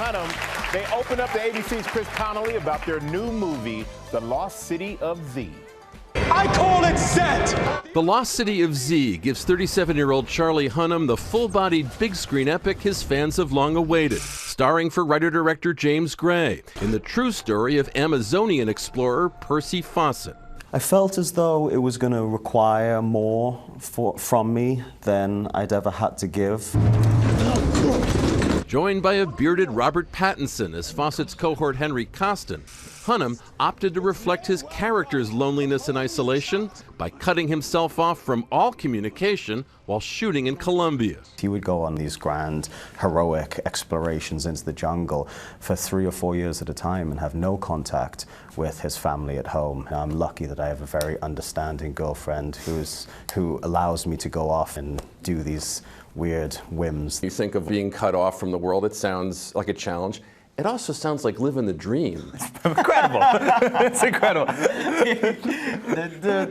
Hannäm. They opened up the ABC's Chris Connolly about their new movie, The Lost City of Z. I call it set! The Lost City of Z gives 37-year-old Charlie Hannäm the full-bodied big-screen epic his fans have long awaited, starring for writer-director James Gray in the true story of Amazonian explorer Percy Fawcett. I felt as though it was going to require more from me than I'd ever had to give. Joined by a bearded Robert Pаттtinson as Fawcett's cohort Henry Costin, Hannäm opted to reflect his character's loneliness and isolation by cutting himself off from all communication while shooting in Colombia. He would go on these grand, heroic explorations into the jungle for 3 or 4 years at a time and have no contact with his family at home. I'm lucky that I have a very understanding girlfriend who allows me to go off and do these weird whims. You think of being cut off from the world, it sounds like a challenge. It also sounds like living the dream. Incredible. It's incredible.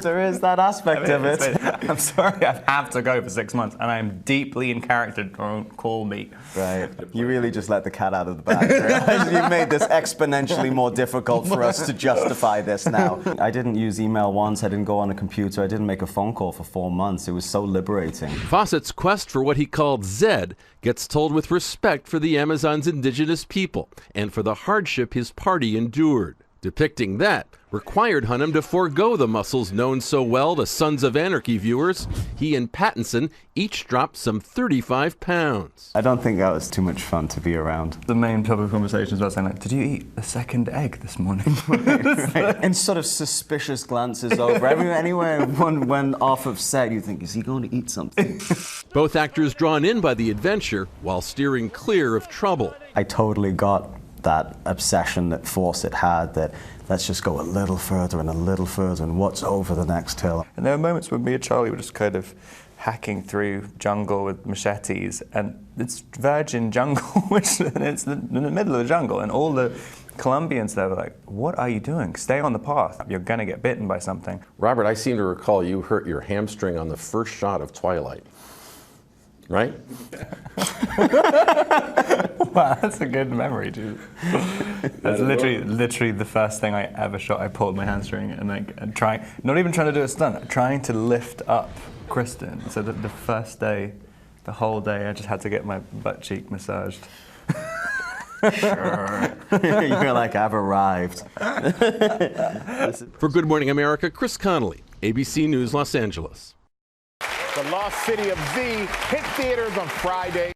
There is that aspect of it. I'm sorry, I have to go for 6 months, and I'm deeply in character. Don't call me. Right. You really just let the cat out of the bag. You've made this exponentially more difficult for us to justify this now. I didn't use email once. I didn't go on a computer. I didn't make a phone call for 4 months. It was so liberating. Fawcett's quest for what he called Zed gets told with respect for the Amazon's indigenous people and for the hardship his party endured. Depicting that required Hannäm to forego the muscles known so well to Sons of Anarchy viewers. He and Pаттtinson each dropped some 35 pounds. I don't think that was too much fun to be around. The main topic of conversation is about saying, like, did you eat a second egg this morning? Right. And sort of suspicious glances over. Anywhere one went off of set, you think, is he going to eat something? Both actors drawn in by the adventure while steering clear of trouble. I totally got that obsession that Fawcett had, that let's just go a little further and a little further, and what's over the next hill. And there were moments when me and Charlie were just kind of hacking through jungle with machetes, and it's virgin jungle, which it's in the middle of the jungle, and all the Colombians there were like, what are you doing? Stay on the path. You're going to get bitten by something. Robert, I seem to recall you hurt your hamstring on the first shot of Twilight. Right? Wow, that's a good memory, dude. That's literally the first thing I ever shot. I pulled my hamstring and not even trying to do a stunt, trying to lift up Kristen. So that the first day, the whole day, I just had to get my butt cheek massaged. Sure. You're like, I've arrived. For Good Morning America, Chris Connolly, ABC News, Los Angeles. The Lost City of Z hit theaters on Friday.